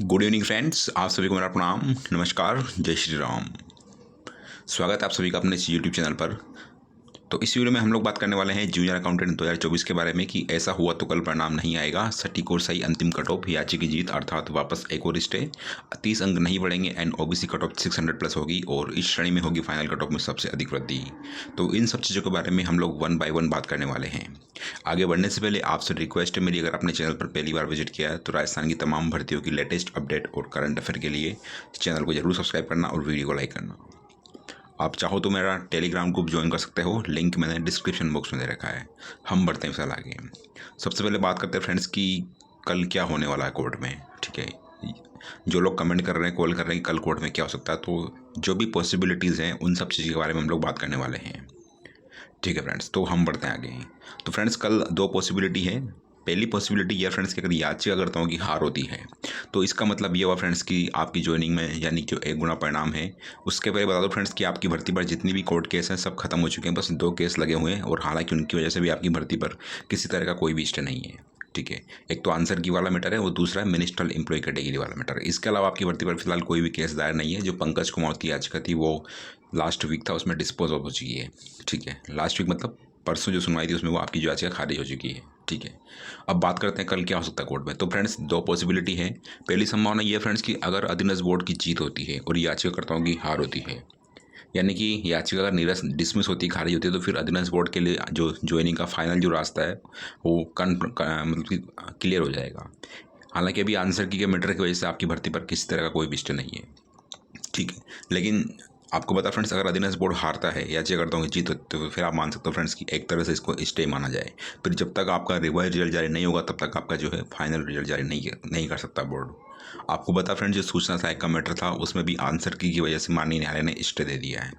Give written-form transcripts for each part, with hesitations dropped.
Good evening friends, आप सभी को मेरा प्रणाम। नमस्कार, जय श्री राम। स्वागत है आप सभी का अपने इस यूट्यूब चैनल पर। तो इस वीडियो में हम लोग बात करने वाले हैं जूनियर अकाउंटेंट 2024 के बारे में कि ऐसा हुआ तो कल परिणाम नहीं आएगा, सटीक और सही अंतिम कट ऑफ, याची की जीत अर्थात वापस एक और स्टे, 30 अंक नहीं बढ़ेंगे and OBC cut off 600 plus होगी और इस श्रेणी में होगी फाइनल कट ऑफ में सबसे अधिक वृद्धि। तो इन सब चीज़ों के बारे में हम लोग वन बाय वन बात करने वाले हैं। आगे बढ़ने से पहले आपसे रिक्वेस्ट है मेरी, अगर आपने चैनल पर पहली बार विजिट किया है तो राजस्थान की तमाम भर्तियों की लेटेस्ट अपडेट और करंट अफेयर के लिए चैनल को जरूर सब्सक्राइब करना और वीडियो को लाइक करना। आप चाहो तो मेरा टेलीग्राम ग्रुप ज्वाइन कर सकते हो, लिंक मैंने डिस्क्रिप्शन बॉक्स में दे रखा है। हम बढ़ते हैं फिलहाल आगे। सबसे पहले बात करते हैं फ्रेंड्स कि कल क्या होने वाला है कोर्ट में। ठीक है, जो लोग कमेंट कर रहे हैं, कॉल कर रहे हैं कि कल कोर्ट में क्या हो सकता है, तो जो भी पॉसिबिलिटीज़ हैं उन सब चीज़ के बारे में हम लोग बात करने वाले हैं। ठीक है फ्रेंड्स, तो हम बढ़ते हैं आगे। तो फ्रेंड्स कल दो पॉसिबिलिटी है। पहली पॉसिबिलिटी ये फ्रेंड्स कि अगर याचिका करता हूँ कि हार होती है तो इसका मतलब ये हुआ फ्रेंड्स कि आपकी ज्वाइनिंग में यानी कि एक गुना परिणाम है। उसके पहले बता दो फ्रेंड्स कि आपकी भर्ती पर जितनी भी कोर्ट केस हैं सब खत्म हो चुके हैं, बस 2 केस लगे हुए हैं और हालांकि उनकी वजह से भी आपकी भर्ती पर किसी तरह का कोई भी स्टे नहीं है। ठीक है, एक तो आंसर की वाला मैटर है और दूसरा है मिनिस्ट्रियल एम्प्लॉय कैटेगरी वाला मैटर। इसके अलावा आपकी भर्ती पर फिलहाल कोई भी केस दायर नहीं है। जो पंकज कुमार की याचिका थी वो लास्ट वीक था, उसमें डिस्पोज ऑफ हो चुकी है। ठीक है, लास्ट वीक मतलब परसों जो सुनवाई थी उसमें वो आपकी जो याचिका खारिज हो चुकी है। ठीक है, अब बात करते हैं कल क्या हो सकता है कोर्ट में। तो फ्रेंड्स दो पॉसिबिलिटी है। पहली संभावना ये फ्रेंड्स कि अगर अधीनस्थ बोर्ड की जीत होती है और याचिकाकर्ताओं की हार होती है, यानी कि याचिका अगर निरस्त डिसमिस होती है, खारिज होती है, तो फिर अधीनस्थ बोर्ड के लिए जो ज्वाइनिंग का फाइनल जो रास्ता है वो मतलब कि क्लियर हो जाएगा। हालांकि अभी आंसर की के मैटर की वजह से आपकी भर्ती पर किसी तरह का कोई भी स्टे नहीं है। ठीक है, लेकिन आपको पता फ्रेंड्स अगर अधीनस्थ बोर्ड हारता है याचिकाकर्ताओं की जीत होती है तो फिर आप मान सकते हो फ्रेंड्स कि एक तरह से इसको स्टे माना जाए। फिर जब तक आपका रिवाइज रिजल्ट जारी नहीं होगा तब तक आपका जो है फाइनल रिजल्ट जारी नहीं कर सकता बोर्ड। आपको बता फ्रेंड्स जो सूचना सहायक का मैटर था उसमें भी आंसर की वजह से माननीय न्यायालय ने स्टे दे दिया है।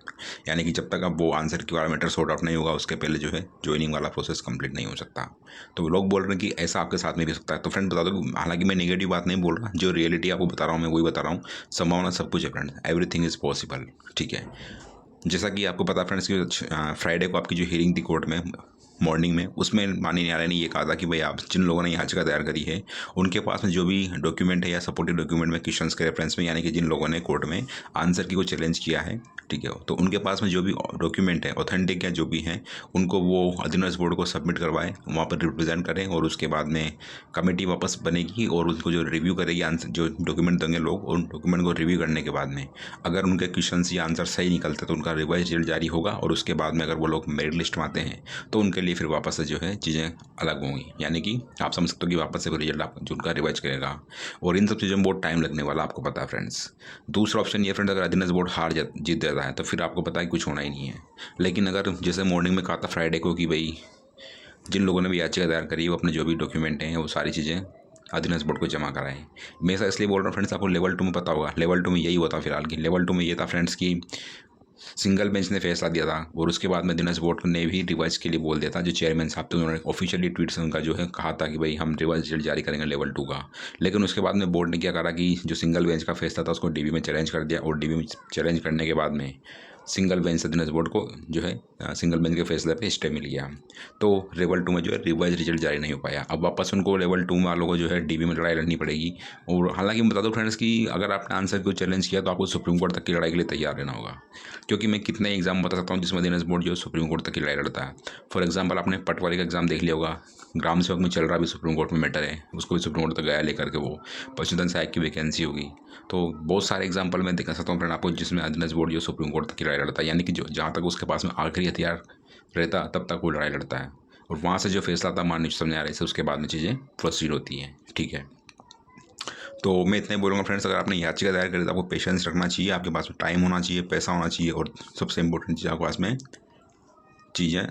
यानी कि जब तक अब वो आंसर की वाला मैटर सॉर्ट आउट नहीं होगा उसके पहले जो है ज्वाइनिंग वाला प्रोसेस कंप्लीट नहीं हो सकता। तो लोग बोल रहे हैं कि ऐसा आपके साथ में भी हो सकता है। तो फ्रेंड बता दो, हालांकि मैं नेगेटिव बात नहीं बोल रहा, जो रियलिटी आपको बता रहा हूँ मैं वही बता रहा हूँ। संभावना सब कुछ है फ्रेंड्स, एवरीथिंग इज़ पॉसिबल। ठीक है, जैसा कि आपको पता फ्रेंड्स कि फ्राइडे को आपकी जो हियरिंग थी कोर्ट में मॉर्निंग में, उसमें माननीय न्यायालय ने ये कहा था कि भाई आप जिन लोगों ने याचिका दायर करी है उनके पास में जो भी डॉक्यूमेंट है या सपोर्टिव डॉक्यूमेंट में क्वेश्चंस के रेफरेंस में, यानी कि जिन लोगों ने कोर्ट में आंसर की को चैलेंज किया है, ठीक है, तो उनके पास में जो भी डॉक्यूमेंट है ऑथेंटिक या जो भी हैं उनको वो अधीनस्थ बोर्ड को सबमिट करवाएं, वहाँ पर रिप्रेजेंट करें और उसके बाद में कमेटी वापस बनेगी और उनको जो रिव्यू करेगी आंसर जो डॉक्यूमेंट देंगे लोग, उन डॉक्यूमेंट को रिव्यू करने के बाद में अगर उनके क्वेश्चन या आंसर सही निकलते तो उनका रिवाइज रिजल्ट जारी होगा और उसके बाद में अगर वो लोग मेरिट लिस्ट में आते हैं तो उनके लिए फिर वापस से जो है चीज़ें अलग होंगी। यानी कि आप समझ सकते हो कि वापस से रिजल्ट आप जो उनका रिवाइज करेगा और इन सब चीज़ों में बहुत टाइम लगने वाला, आपको पता है फ्रेंड्स। दूसरा ऑप्शन ये फ्रेंड्स, अगर अधीनस्थ बोर्ड जीत जाता है तो फिर आपको पता है कुछ होना ही नहीं है। लेकिन अगर जैसे मॉर्निंग में कहा था फ्राइडे को कि भाई जिन लोगों ने भी याचिका दायर करी है वो अपने जो भी डॉक्यूमेंट हैं वो सारी चीज़ें अधीनस्थ बोर्ड को जमा कराएं। मैं ऐसा इसलिए बोल रहा हूँ फ्रेंड्स, आपको लेवल 2 में पता होगा, लेवल 2 में यही हुआ था फिलहाल की। लेवल 2 में ये था फ्रेंड्स कि सिंगल बेंच ने फैसला दिया था और उसके बाद में अधीनस्थ बोर्ड ने भी रिवाइज के लिए बोल दिया था। जो चेयरमैन साहब थे उन्होंने ऑफिशियली ट्वीट से उनका जो है कहा था कि भाई हम रिवाइज रिजल्ट जारी करेंगे लेवल 2 का। लेकिन उसके बाद में बोर्ड ने क्या करा कि जो सिंगल बेंच का फैसला था उसको डीबी में चैलेंज कर दिया और डीबी में चैलेंज करने के बाद में सिंगल बेंच अधीनस्थ बोर्ड को जो है सिंगल बेंच के फैसले पे स्टे मिल गया। तो लेवल 2 में जो है रिवाइज रिजल्ट जारी नहीं हो पाया। अब वापस उनको लेवल 2 वालों को जो है डीबी में लड़ाई लड़नी पड़ेगी। और हालांकि मैं बता दूं फ्रेंड्स कि अगर आपने आंसर को चैलेंज किया तो आपको सुप्रीम कोर्ट तक की लड़ाई के लिए तैयार रहना होगा, क्योंकि मैं कितने एग्जाम बता सकता हूँ जिसमें अधीनस्थ बोर्ड जो सुप्रीम कोर्ट तक की लड़ाई लड़ता है। फॉर एग्जाम्पल आपने पटवारी का एग्जाम देख लिया होगा, ग्राम सेवक में चल रहा भी सुप्रीम कोर्ट में मैटर है, उसको भी सुप्रीम कोर्ट तक गया लेकर के वो पशुधन सहायक की वैकेंसी होगी। तो बहुत सारे एग्जाम्पल मैं दिखा सकता हूँ फ्रेंड आपको जिसमें अधीनस्थ बोर्ड जो सुप्रीम कोर्ट तक की लड़ाई लड़ता है, यानी कि जो जहाँ तक उसके पास में आखिरी हथियार रहता तब तक वो लड़ाई लड़ता है और वहाँ से जो फैसला था माननीय उच्चतम न्यायालय से उसके बाद में चीज़ें प्रोसीड होती हैं। ठीक है, तो मैं इतना ही बोलूँगा फ्रेंड्स, अगर आपने याचिका दायर करी तो आपको पेशेंस रखना चाहिए, आपके पास में टाइम होना चाहिए, पैसा होना चाहिए और सबसे इंपॉर्टेंट चीज़ आपके पास में चीज़ें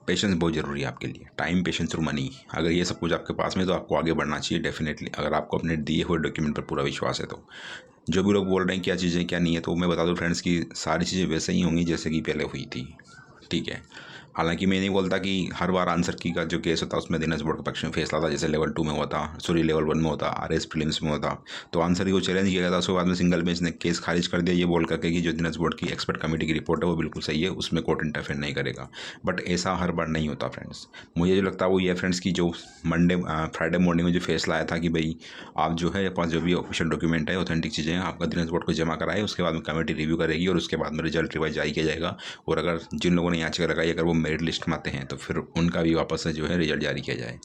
पेशेंस बहुत ज़रूरी है आपके लिए। टाइम, पेशेंस और मनी, अगर ये सब कुछ आपके पास में तो आपको आगे बढ़ना चाहिए डेफिनेटली, अगर आपको अपने दिए हुए डॉक्यूमेंट पर पूरा विश्वास है तो। जो भी लोग बोल रहे हैं क्या चीज़ें क्या नहीं है, तो मैं बता दूं फ्रेंड्स कि सारी चीज़ें वैसे ही होंगी जैसे कि पहले हुई थी। ठीक है, हालांकि मैं नहीं बोलता कि हर बार आंसर की का जो केस होता है उसमें दिनेश बोर्ड के पक्ष में फैसला था, जैसे लेवल 2 में हुआ था, सॉरी लेवल 1 में होता, RS प्रीलिम्स में होता। तो आंसर को चैलेंज किया गया था, उसके बाद में सिंगल बेंच ने केस खारिज कर दिया ये बोल करके कि जो दिनेश बोर्ड की एक्सपर्ट कमेटी की रिपोर्ट है वो बिल्कुल सही है, उसमें कोर्ट इंटरफेयर नहीं करेगा। बट ऐसा हर बार नहीं होता फ्रेंड्स। मुझे जो लगता है वो ये फ्रेंड्स की जो फ्राइडे मॉर्निंग में जो फैसला आया था कि भाई आप जो है पास जो भी ऑफिशियल डॉक्यूमेंट है, ऑथेंटिक चीज़ें हैं, आपका दिनेश बोर्ड को जमा कराए, उसके बाद में कमेटी रिव्यू करेगी और उसके बाद में रिजल्ट रिवाइज जारी किया जाएगा। और अगर जिन लोगों ने याचिका लगाई अगर वो मेरिट लिस्ट में आते हैं तो फिर उनका भी वापस से जो है रिजल्ट जारी किया जाए।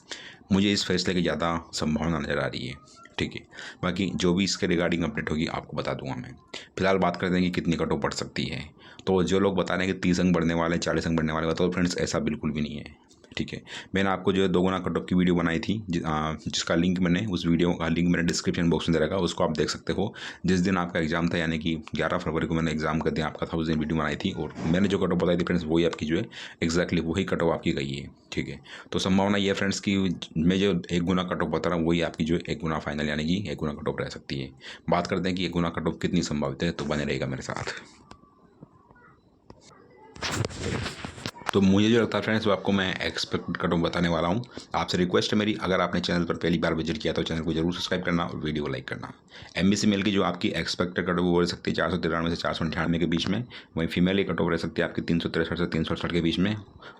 मुझे इस फैसले की ज़्यादा संभावना नज़र आ रही है। ठीक है, बाकी जो भी इसके रिगार्डिंग अपडेट होगी आपको बता दूंगा मैं। फिलहाल बात करते हैं कि कितनी कट ऑफ बढ़ सकती है। तो जो लोग बता रहे हैं कि 30 अंक बढ़ने वाले हैं, 40 अंक बढ़ने वाले, तो फ्रेंड्स ऐसा बिल्कुल भी नहीं है। ठीक है, मैंने आपको जो है 2 गुना कट ऑफ की वीडियो बनाई थी जिसका लिंक मैंने उस वीडियो का लिंक मैंने डिस्क्रिप्शन बॉक्स में दे रखा, उसको आप देख सकते हो। जिस दिन आपका एग्जाम था यानी कि 11 फरवरी को मैंने एग्जाम कर दिया आपका था, उस दिन वीडियो बनाई थी और मैंने जो कट ऑफ बताई थी फ्रेंड्स वही आपकी जो है एग्जैक्टली वही कट ऑफ आपकी गई है। ठीक है, तो संभावना ये है फ्रेंड्स की मैं जो 1 गुना कट ऑफ बता रहा हूँ वही आपकी जो 1 गुना फाइनल यानी कि 1 गुना कट ऑफ रह सकती है। बात करते हैं कि 1 गुना कट ऑफ कितनी संभावित है, तो बने रहेगा मेरे साथ। तो मुझे जो लगता है फ्रेंड्स वो आपको मैं एक्सपेक्टेड कट ऑफ बताने वाला हूँ। आपसे रिक्वेस्ट है मेरी, अगर आपने चैनल पर पहली बार विजिट किया तो चैनल को जरूर सब्सक्राइब करना और वीडियो को लाइक करना। MBC मेल की जो आपकी एक्सपेक्टेड कट ऑफ वो रह सकती है 493 से 498 के बीच में। वहीं फीमेल की कट ऑफ रह सकती है आपकी 363 से 368 के बीच में।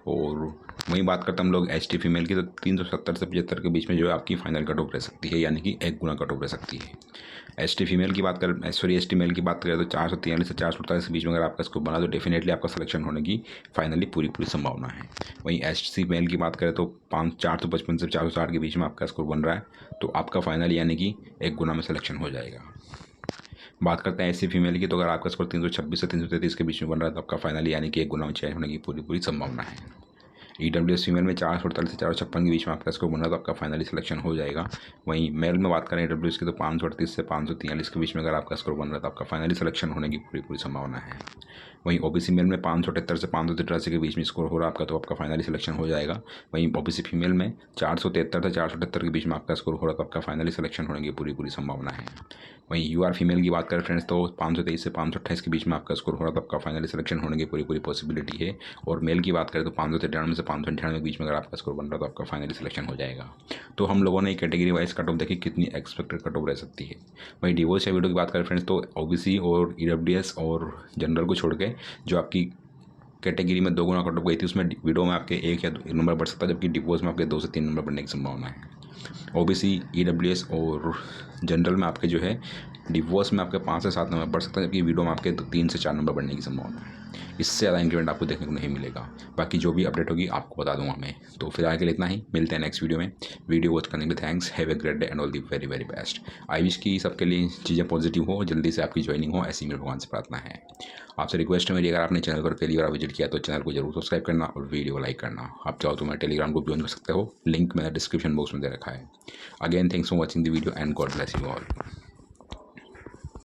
और वहीं बात करते हैं हम लोग ST फीमेल की, तो 370 से 75 के बीच में जो है आपकी फाइनल कट ऑफ रह सकती है, यानी कि 1 गुना कट ऑफ रह सकती है। ST फीमेल की बात करें, सॉरी ST मेल की बात करें तो 443 से 448 के बीच में अगर आपका स्कोर बना तो डेफिनेटली आपका सिलेक्शन होने की फाइनली पूरी संभावना है। वहीं SC मेल की बात करें तो 455 से 460 के बीच में आपका स्कोर बन रहा है, तो आपका फाइनल यानी कि 1 गुना में सिलेक्शन हो जाएगा। बात करते हैं SC फीमेल की, तो अगर आपका स्कोर 326 से 333 के बीच में बन रहा है तो आपका फाइनल यानी कि 1 गुना में चयन होने की पूरी संभावना है। EWS फीमेल में 448 से 456 के बीच में आपका स्कोर बन रहा है तो आपका फाइनली सिलेक्शन हो जाएगा। वहीं मेल में बात करें EWS की, तो 538 से 543 के बीच में अगर आपका स्कोर बन रहा है तो आपका फाइनली सिलेक्शन होने की पूरी संभावना है। वहीं OBC मेल में 578 से 583 के बीच में स्कोर हो रहा है आपका, तो आपका फाइनली सिलेक्शन हो जाएगा। वहीं OBC फीमेल में 473 से 478 के बीच में आपका स्कोर हो रहा है तो आपका फाइनली सिलेक्शन होने की पूरी संभावना है। वहीं UR फीमेल की बात करें फ्रेंड्स तो 523 से 528 के बीच में आपका स्कोर हो रहा है तो आपका फाइनली सिलेक्शन होने की पूरी पॉसिबिलिटी है। और मेल की बात करें तो 593 से 598 के बीच में अगर आपका स्कोर बन रहा है तो आपका फाइनली सिलेक्शन हो जाएगा। तो हम लोगों ने कैटेगरी वाइज कट ऑफ देखी कितनी एक्सपेक्टेड कट ऑफ रह सकती है। वहीं डिवोर्स या वीडियो की बात करें फ्रेंड्स तो OBC और EWS और जनरल को छोड़ के जो आपकी कैटेगरी में 2 गुना कट ऑफ गई थी उसमें वीडियो में आपके 1 या 2 नंबर बढ़ सकता है, जबकि डिवोर्स में आपके 2 से 3 नंबर बढ़ने की संभावना है। OBC EWS और जनरल में आपके जो है डिवोर्स में आपके 5 से 7 नंबर बढ़ सकता है, जबकि वीडियो में आपके 3 से 4 नंबर बढ़ने की संभावना है। इससे ज़्यादा इंक्रीमेंट आपको देखने को नहीं मिलेगा। बाकी जो भी अपडेट होगी आपको बता दूंगा मैं। तो फिलहाल के लिए इतना ही, मिलते हैं नेक्स्ट वीडियो में। वीडियो वॉच करने के लिए thanks, have a great day and all the very best. I wish की सबके लिए चीज़ें पॉजिटिव हो, जल्दी से आपकी ज्वाइनिंग हो, ऐसी मेरे भगवान से प्रार्थना है। आपसे रिक्वेस्ट है मेरी, अगर आपने चैनल पर पहली बार विजिट किया तो चैनल को जरूर सब्सक्राइब करना और वीडियो लाइक करना। आप चाहो तो मैं टेलीग्राम को ज्वाइन कर सकते हो, लिंक मैंने डिस्क्रिप्शन बॉक्स में दे रखा है। Again thanks for watching the video and God bless you all.